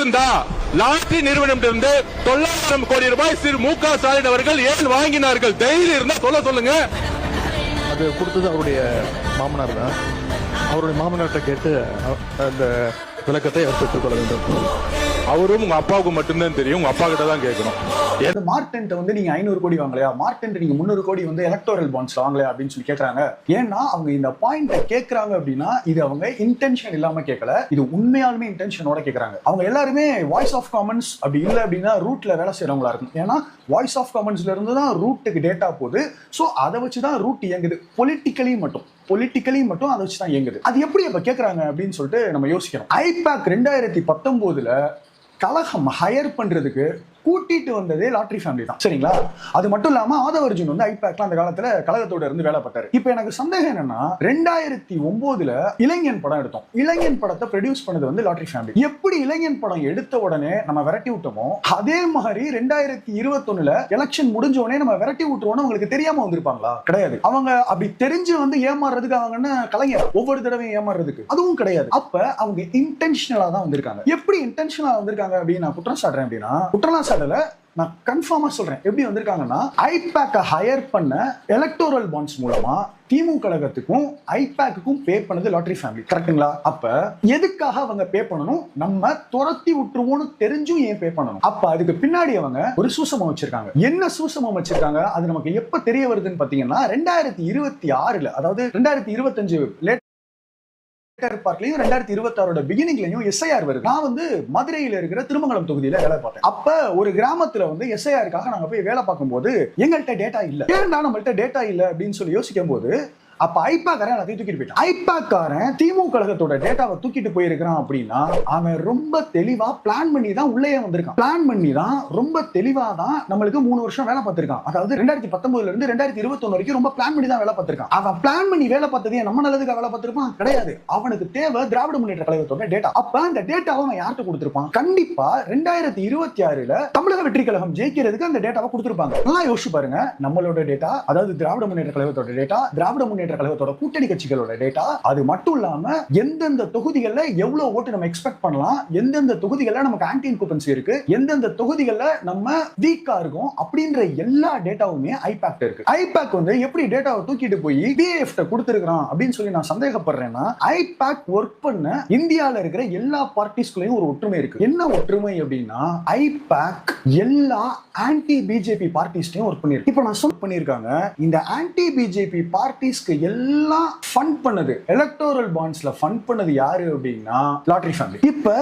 இருந்தா லாட்டரி நிறுவனம் இருந்து 900 கோடி ரூபாய் திரு மு.க. ஸ்டாலின் அவர்கள் ஏன் வாங்கினார்கள்? தைரியம் இருந்தா சொல்லுங்க. அது கொடுத்தது அவருடைய மாமனார் தான். அவருடைய மாமனார்கிட்ட கேட்டு அந்த விளக்கத்தை அவர் பெற்றுக்கொள்ள வேண்டும். அவரும் உங்க அப்பாவுக்கு மட்டும்தான் தெரியும், உங்க அப்பா கிட்ட தான் கேட்கணும். மார்டென்ட் வந்து நீங்க 500 கோடி வாங்கலையா, மார்டென்ட் நீங்க 300 கோடி வந்து எலக்டோரல் பாண்ட்ஸ்ல வாங்கலையா அப்படின்னு சொல்லி கேட்கறாங்க. ஏன்னா அவங்க இந்த பாயிண்ட கேட்கறாங்க அப்படின்னா இது அவங்க இன்டென்ஷன் இல்லாம கேட்கல, இது உண்மையாலுமே இன்டென்ஷனோட கேட்கறாங்க. அவங்க எல்லாருமே வாய்ஸ் ஆஃப் காமன்ஸ் அப்படி இல்லை அப்படின்னா ரூட்ல வேலை செய்யறவங்களா இருக்கும். ஏன்னா வாய்ஸ் ஆஃப் காமன்ஸ்ல இருந்து தான் ரூட்டுக்கு டேட்டா போகுது. ஸோ அதை வச்சுதான் ரூட் இயங்குது. பொலிட்டிக்கலி மட்டும் அதை வச்சுதான் இயங்குது. அது எப்படி அப்ப கேட்கறாங்க அப்படின்னு சொல்லிட்டு நம்ம யோசிக்கிறோம். ஐபேக் 2019 கழகம் ஹையர் பண்றதுக்கு கூட்டிட்டு வந்ததே லாட்டரி ஃபேமிலி தான். சரிங்களா? அது மட்டும் இல்லாம ஆதவர்ஜுன் வந்து ஐபேக்ல அந்த காலத்துல கழகத்தோட இருந்து வேலை பார்த்தாரு. இப்போ எனக்கு சந்தேகம் என்னன்னா 2009 இளைஞன் படம் எடுத்தோம். இளைஞன் படத்தை ப்ரொடியூஸ் பண்ணது வந்து லாட்டரி ஃபேமிலி. எப்படி இளைஞன் படம் எடுத்த உடனே நம்ம விரட்டி விட்டோமோ அதே மாதிரி 2021 எலெக்ஷன் முடிஞ்ச உடனே நம்ம விரட்டி விட்டுருவோம்னு உங்களுக்கு தெரியாம வந்திருப்பாங்களா? கிடையாது. அவங்க அப்படி தெரிஞ்சு வந்து ஏமாறுறதுக்கு அவங்க கலைஞர் ஒவ்வொரு தடவையும் ஏமாறுறதுக்கு அதுவும் கிடையாது. அப்ப அவங்க இன்டென்ஷனலா தான் வந்திருக்காங்க. எப்படி இன்டென்ஷனலா வந்திருக்காங்க அப்படின்னு நான் குற்றம் சாட்டுறேன் அப்படின்னா, குற்றம் நான் கன்ஃபார்மா சொல்றேன். எப்படி வந்திருக்காங்கன்னா ஐபேக்கை ஹையர் பண்ண எலக்டோரல் பாண்ட்ஸ் மூலமா திமுக கழகத்துக்கும் ஐபேக்குக்கும் பே பண்ணது லாட்டரி ஃபேமிலி. கரெக்ட்டுங்களா? அப்ப எதுக்காக அவங்க பே பண்ணணும்? நம்ம துரத்தி விட்டுருவோம்னு தெரிஞ்சும் ஏன் பே பண்ணணும்? அப்ப அதுக்கு பின்னாடி அவங்க ஒரு சூசமம் வச்சிருக்காங்க. என்ன சூசமம் வச்சிருக்காங்க அது நமக்கு எப்ப தெரிய வருதுன்னு பாத்தீங்கன்னா 2026 அதாவது 2025 பார்ட்லயும் 2026 பிகினிங்லயும் எஸ்ஐஆர் வருது. நான் வந்து மதுரையில இருக்கிற திருமங்கலம் தொகுதியில வேலை பார்த்தேன். அப்ப ஒரு கிராமத்துல வந்து எஸ்ஐஆருக்காக நாங்க போய் வேலை பார்க்கும்போது எங்கள்கிட்ட டேட்டா இல்ல. ஏன்னா நம்மள்ட்ட டேட்டா இல்ல அப்படின்னு சொல்லி யோசிக்கும் போது அப்ப ஐபேக்காரன் எல்லாத்தையும் தூக்கிட்டு போயிட்டான். ஐபேக்காரன் திமுக கழகத்தோட டேட்டாவை தூக்கிட்டு போயிருக்கான் அப்படின்னா அவன் ரொம்ப தெளிவா பிளான் பண்ணி தான் உள்ளே வந்திருக்கான். பிளான் பண்ணி தான் ரொம்ப தெளிவா தான் நம்மளுக்கு 3 வருஷம் வேலை பார்த்திருக்கான். அதாவது 2019 இருந்து 2021 வரைக்கும் ரொம்ப பிளான் பண்ணி தான் வேலை பார்த்திருக்கான். அவன் பிளான் பண்ணி வேலை பார்த்ததே நம்ம நல்லதுக்காக வேலை பார்த்திருப்பான்? கிடையாது. அவனுக்கு தேவை திராவிட முன்னேற்ற கழகத்தோட டேட்டா. அப்ப அந்த டேட்டாவை அவன் யார்கிட்ட கொடுத்திருப்பான்? கண்டிப்பா 2026 தமிழக வெற்றி கழகம் ஜெயிக்கிறதுக்கு அந்த டேட்டாவை கொடுத்திருப்பாங்க. நல்லா யோசிச்சு பாருங்க. நம்மளோட டேட்டா, அதாவது திராவிட முன்னேற்ற கழகத்தோட டேட்டா, திராவிட முன்னேற்ற கழகத்தோட கூட்டணி கட்சிகளோட டேட்டா, அது மட்டும் இல்லாம எந்தெந்த தொகுதிகள்ல எவ்வளவு ஓட்டு நம்ம எக்ஸ்பெக்ட் பண்ணலாம், எந்தெந்த தொகுதிகள்ல நமக்கு ஆன்டி இன்குபன்சி இருக்கு, எந்தெந்த தொகுதிகள்ல நம்ம வீக்கா இருக்கும் அப்படின்ற எல்லா டேட்டாவுமே ஐபேக் இருக்கு. ஐபேக் வந்து எப்படி டேட்டாவை தூக்கிட்டு போய் பிஏஎஃப் கொடுத்திருக்கான் அப்படின்னு சொல்லி நான் சந்தேகப்படுறேன்னா, ஐபேக் ஒர்க் பண்ண இந்தியால இருக்கிற எல்லா பார்ட்டிஸ்குள்ளேயும் ஒரு ஒற்றுமை இருக்கு. என்ன ஒற்றுமை அப்படின்னா ஐபேக் எல்லா ஆன்டி பிஜேபி பார்ட்டிஸ்டையும் ஒர்க் பண்ணிருக்கு. இப்போ நான் சொல்ல பண்ணிருக்காங்க இந்த ஆன்டி பிஜேபி பார்ட்டிஸ்க்கு எல்லாம் ஃபண்ட் பண்ணது, எலக்டோரல் பாண்ட்ஸ்ல ஃபண்ட் பண்ணது யாரு அப்படின்னா லாட்டரி ஃபேமிலி. இப்ப